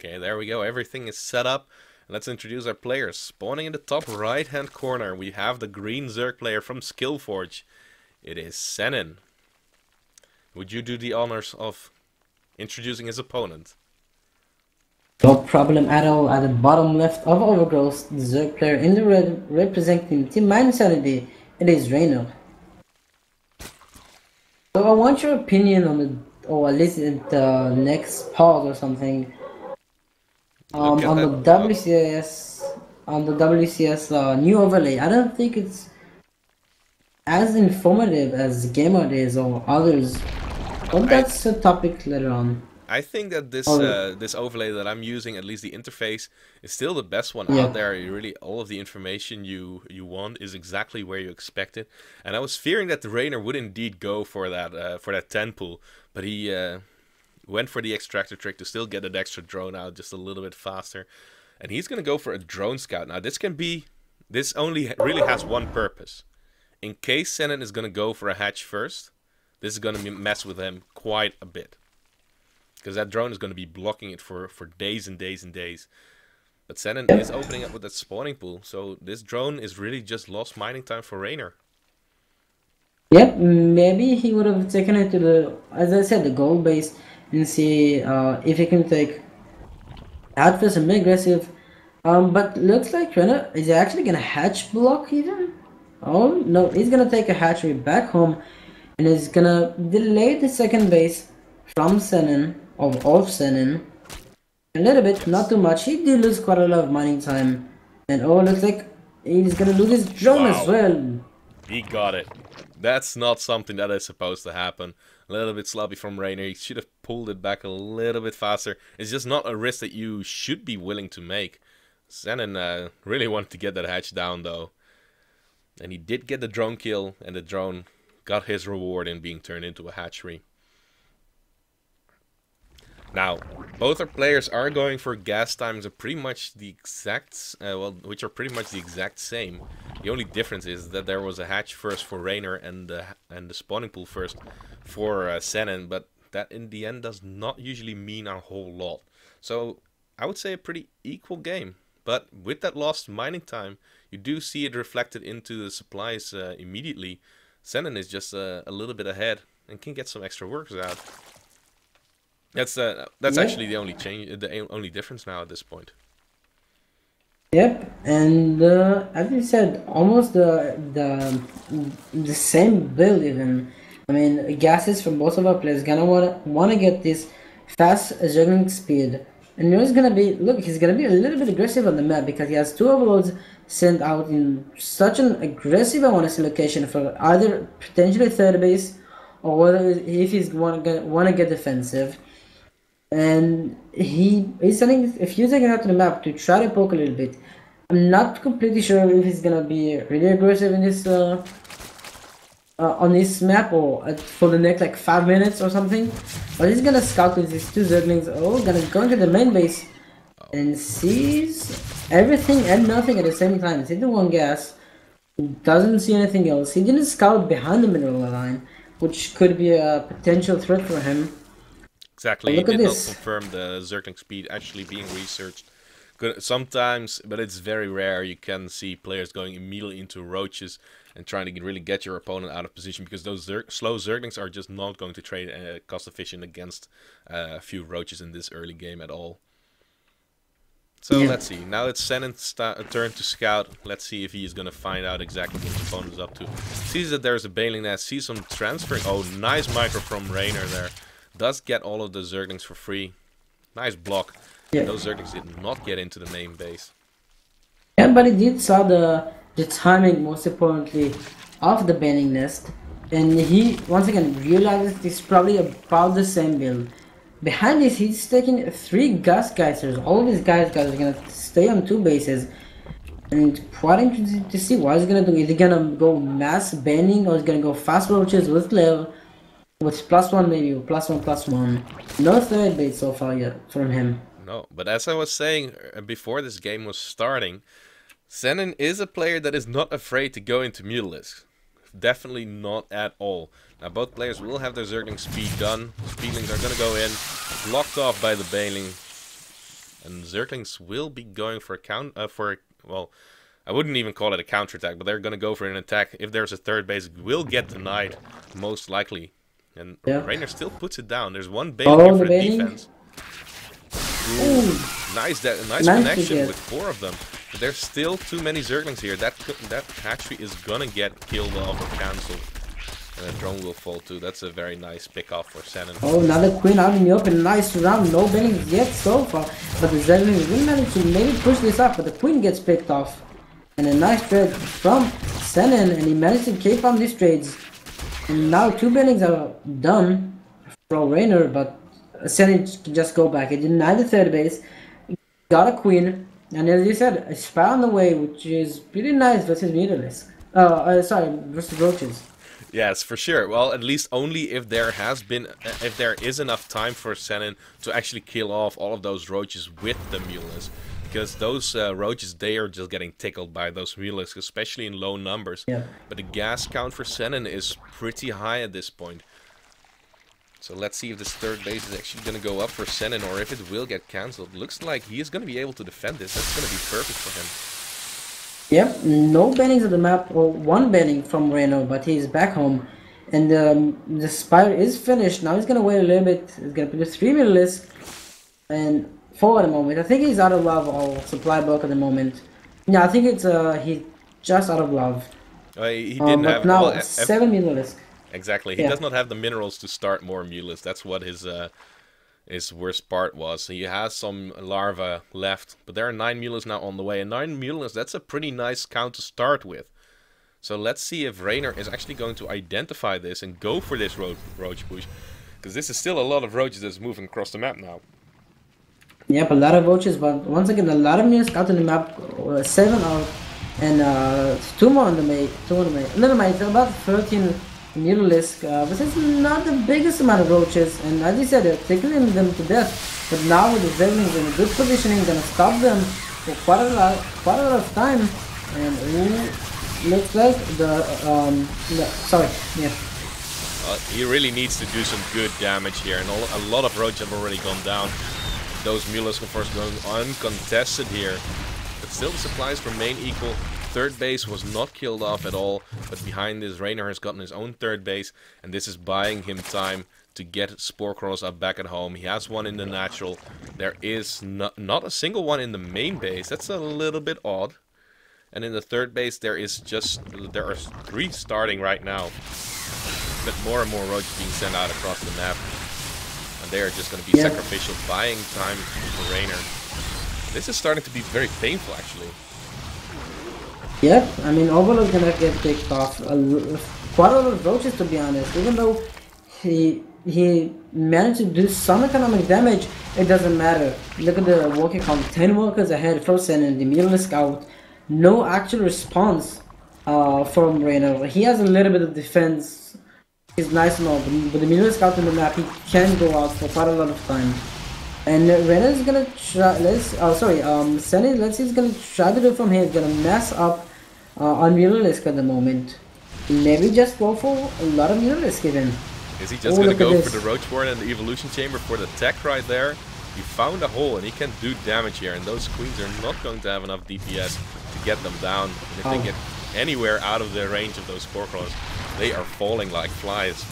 Okay, there we go. Everything is set up. Let's introduce our players. Spawning in the top right-hand corner, we have the green Zerg player from SForge. It is Senin. Would you do the honors of introducing his opponent? No problem at all. At the bottom left of Overgrowth, the Zerg player in the red representing Team Minusality, it is Reynor. So I want your opinion on the, or at least the next pause or something. On the WCS new overlay. I don't think it's as informative as Game Mode is or others. But that's a topic later on. I think that this this overlay that I'm using, at least the interface, is still the best one out there. Really, all of the information you want is exactly where you expect it. And I was fearing that the Rainer would indeed go for that 10 pool, but he went for the extractor trick to still get an extra drone out just a little bit faster. And he's gonna go for a drone scout. Now this only really has one purpose. In case Senin is gonna go for a hatch first, this is gonna mess with him quite a bit. Because that drone is going to be blocking it for days and days and days. But Senin is opening up with that spawning pool. So this drone is really just lost mining time for Rainer. Yep, maybe he would have taken it to the, as I said, the gold base and see if he can take outfits and be aggressive. But looks like Rainer is actually going to hatch block even. Oh no, he's going to take a hatchery back home and is going to delay the second base from Senin. Of Senin. A little bit, not too much. He did lose quite a lot of mining time. And oh, looks like he's gonna lose his drone as well. He got it. That's not something that is supposed to happen. A little bit sloppy from Rainer. He should have pulled it back a little bit faster. It's just not a risk that you should be willing to make. Senin really wanted to get that hatch down though. And he did get the drone kill, and the drone got his reward in being turned into a hatchery. Now, both our players are going for gas times are pretty much the exact, which are pretty much the exact same. The only difference is that there was a hatch first for Rainer and the spawning pool first for Senin, but that in the end does not usually mean a whole lot. So I would say a pretty equal game. But with that lost mining time, you do see it reflected into the supplies immediately. Senin is just a little bit ahead and can get some extra workers out. That's actually the only change, the only difference now at this point. Yep, and as you said, almost the same build even. I mean, gases from both of our players gonna wanna get this fast juggling speed, and he's gonna be he's gonna be a little bit aggressive on the map because he has two overloads sent out in such an aggressive, I wanna say, location for either potentially third base or whether if he's wanna get defensive. And he's sending a few seconds out to the map to try to poke a little bit. I'm not completely sure if he's gonna be really aggressive in this on this map or for the next like 5 minutes or something. But he's gonna scout with these two Zerglings. Oh, gonna go into the main base and sees everything and nothing at the same time. See the one gas, doesn't see anything else. He didn't scout behind the mineral line, which could be a potential threat for him. Exactly, he did not confirm the Zergling speed actually being researched. Sometimes, but it's very rare, you can see players going immediately into roaches and trying to really get your opponent out of position, because those slow Zerglings are just not going to trade cost efficient against a few roaches in this early game at all. So let's see, now it's Senin's turn to scout. Let's see if he is going to find out exactly what his opponent is up to. Sees that there's a baling nest, sees some transferring. Oh, nice micro from Rainer there. Does get all of the Zerglings for free. Nice block. Yeah. Those Zerglings did not get into the main base. Yeah, but he did saw the timing, most importantly, of the baling nest. And he, once again, realizes it's probably about the same build. Behind this, he's taking 3 gas geysers. All these guys are going to stay on 2 bases. And quite interesting to see what he's going to do. Is he going to go mass banning or is he going to go fast roaches with level? With +1 maybe, +1/+1. No third bait so far yet from him. No, but as I was saying before this game was starting, Senin is a player that is not afraid to go into Mutalisks. Definitely not at all. Now both players will have their Zergling speed done. Speedlings are going to go in, blocked off by the baling. And Zerglings will be going for a well, I wouldn't even call it a counterattack, but they're going to go for an attack. If there's a third base, it will get denied, most likely. And Rainer still puts it down. There's one bailing here for the defense. Ooh, nice connection with 4 of them. But there's still too many Zerglings here. That hatchery is gonna get killed off or cancelled. And a drone will fall too. That's a very nice pick off for Sennen. Oh, another queen out in the open. Nice round. No bailings yet so far. But the Zerglings will manage to maybe push this up. But the queen gets picked off. And a nice trade from Sennen. And he managed to keep on these trades. And now 2 bailings are done from Rainer. But Sennen can just go back. He denied the third base. Got a queen. And as you said, a spy on the way, which is pretty nice versus Mutalisk. Versus Roaches. Yes, for sure. Well, at least only if there is enough time for Sennen to actually kill off all of those roaches with the Mutalisk. Because those roaches, they are just getting tickled by those Mutalisks, especially in low numbers. Yeah. But the gas count for Sennen is pretty high at this point. So let's see if this third base is actually going to go up for Sennen or if it will get cancelled. Looks like he is going to be able to defend this. That's going to be perfect for him. Yep, no bannings of the map, or 1 banning from Reno, but he's back home. And the Spire is finished. Now he's going to wait a little bit. He's going to put a 3 Mutalisk and 4 at the moment. I think he's out of love or supply bulk at the moment. Yeah, I think it's he's just out of love. He didn't have... Now, well, 7 Mutalisk. Exactly. He does not have the minerals to start more Mutalisk. That's what his worst part was. He has some larvae left, but there are 9 Mutalisks now on the way. And 9 Mutalisks, that's a pretty nice count to start with. So let's see if Rainer is actually going to identify this and go for this roach push. Because this is still a lot of roaches that's moving across the map now. Yep, a lot of roaches, but once again, a lot of Mutalisks out on the map. 7 out, and 2 more on the May. 2 on the May. Never mind, it's about 13 Mutalisk, but it's not the biggest amount of roaches, and as you said, they're tickling them to death. But now with the Zerglings in a good positioning, gonna stop them for quite a lot of time. And looks like he really needs to do some good damage here, and a lot of roaches have already gone down. Those Mutalisks, of course, going uncontested here, but still the supplies remain equal. Third base was not killed off at all, but behind this, Rainer has gotten his own third base, and this is buying him time to get Spore Crawlers up back at home. He has 1 in the natural. There is not a single one in the main base. That's a little bit odd. And in the third base, there are 3 starting right now, but more and more roaches being sent out across the map, and they are just going to be sacrificial, buying time for Rainer. This is starting to be very painful, actually. Yep, I mean, Overlord's gonna get picked off. Quite a lot of roaches, to be honest. Even though he managed to do some economic damage, it doesn't matter. Look at the working count. 10 workers ahead, Frozen and the Mutalisk out. No actual response from Rainer. He has a little bit of defense. He's nice and all, but the Mutalisk out on the map, he can go out for quite a lot of time. And Rainer is gonna try. Senny, let's see, he's gonna try to do from here. He's gonna mess up on Mutalisk at the moment. Maybe just go for a lot of Mutalisk even. Is he just gonna go for the Roachborn and the Evolution Chamber for the tech right there? He found a hole and he can do damage here, and those queens are not going to have enough DPS to get them down. And if they get anywhere out of the range of those Spore Crawlers, they are falling like flies.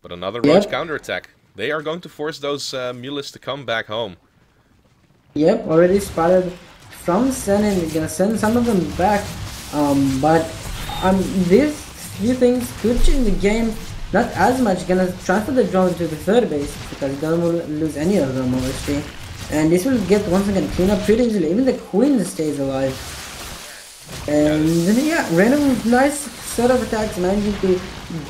But another Roach counterattack. They are going to force those Mutalisks to come back home. Yep, already spotted from Sennen. We're gonna send some of them back. But these few things could change the game. Not as much. Gonna transfer the drone to the third base because he doesn't lose any of them, obviously. And this will get once again clean up pretty easily. Even the queen stays alive. And yeah, random nice set of attacks, managing to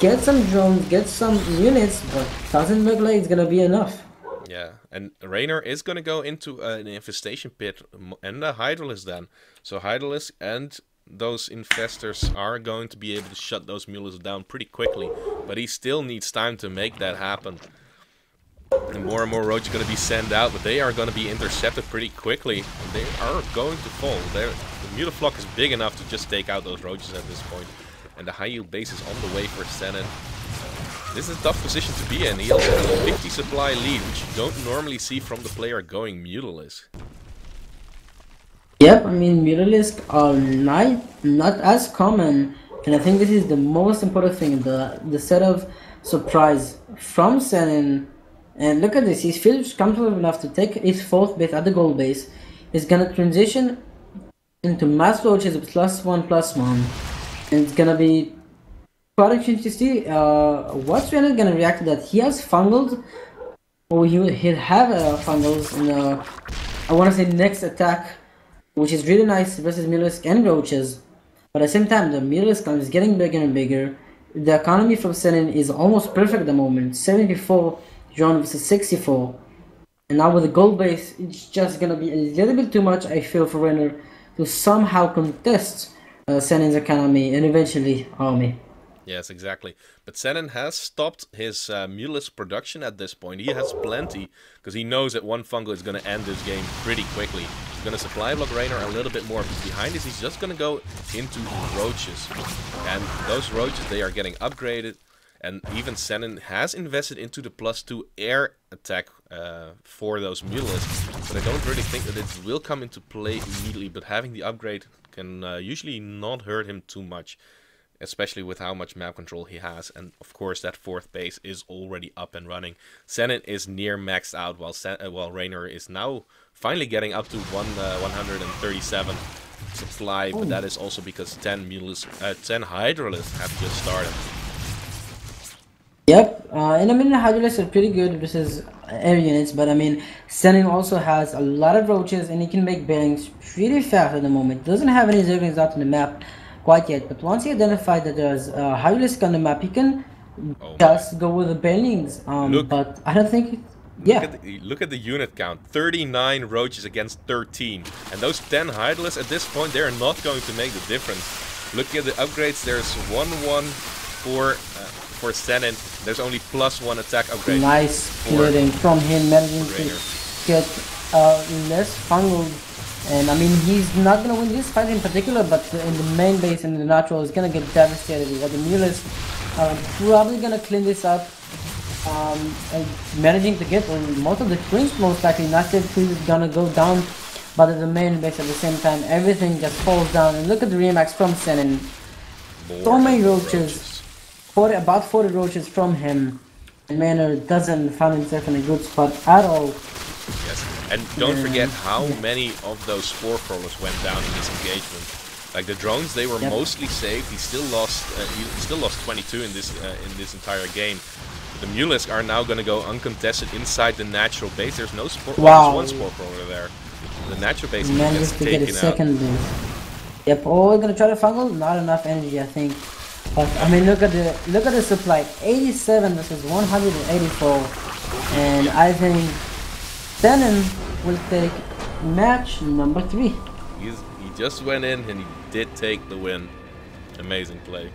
get some drones, get some units, but doesn't look like it's gonna be enough. Yeah, and Rainer is gonna go into an infestation pit and a Hydralisk then. So Hydralisk and those infestors are going to be able to shut those Mutalisks down pretty quickly, but he still needs time to make that happen. And more roaches are going to be sent out, but they are going to be intercepted pretty quickly. And they are going to fall. The Mutaflock is big enough to just take out those roaches at this point. And the high yield base is on the way for Sennen. This is a tough position to be in. He also has a 50 supply lead, which you don't normally see from the player going Mutalisk. Yep, I mean, Mutalisks are not as common, and I think this is the most important thing, the set of surprise from Senin. And look at this, he feels comfortable enough to take his 4th base at the gold base. He's gonna transition into mass roaches with +1/+1, and it's gonna be quite interesting to see what's really gonna react to that. He has fungals, or he'll have fungals in I wanna say next attack, which is really nice versus Mutalisk and roaches. But at the same time, the Mutalisk is getting bigger and bigger. The economy from Senin is almost perfect at the moment, 74 drone versus 64. And now with the gold base, it's just gonna be a little bit too much, I feel, for Renner to somehow contest Senin's economy and eventually army. Yes, exactly. But Senin has stopped his Mutalisk production at this point. He has plenty, because he knows that one fungal is going to end this game pretty quickly. He's going to supply block Raynor a little bit more. Behind this, he's just going to go into roaches. And those roaches, they are getting upgraded. And even Senin has invested into the +2 air attack for those Mutalisks. But I don't really think that it will come into play immediately. But having the upgrade can usually not hurt him too much, especially with how much map control he has. And of course that 4th base is already up and running. Senin is near maxed out, while Raynor is now finally getting up to 137 supply. But that is also because 10 Hydralisks have just started. Yep, and I mean the Hydralisks are pretty good versus air units, but I mean Senin also has a lot of roaches and he can make bearings pretty fast at the moment. Doesn't have any zerglings out on the map quite yet, but once he identified that there's a Hydralisk on the map, he can just go with the bearings. But I don't think Look at the unit count. 39 roaches against 13. And those 10 Hydralisks at this point, they're not going to make the difference. Looking at the upgrades, there's 1-1 for Senin. There's only +1 attack upgrade. Nice splitting from him, managing to get less fungal. And I mean, he's not gonna win this fight in particular, but in the main base and the natural is gonna get devastated. The Mutalisk probably gonna clean this up, and managing to get most of the cleans, most likely. Not that is gonna go down, but at the main base at the same time, everything just falls down. And look at the remax from Senin. So many roaches. About 40 roaches from him, and Manor doesn't find himself in a good spot at all. Yes, and don't forget how many of those spore crawlers went down in this engagement. Like the drones, they were mostly saved. He still lost 22 in this entire game. The Mutalisks are now going to go uncontested inside the natural base. There's no spore. There's one spore crawler there. The natural base gets taken out. Yep. Oh, we're gonna try to fungal. Not enough energy, I think. But I mean, look at the supply, 87 versus 184, and I think Senin will take match number 3. He just went in and he did take the win. Amazing play.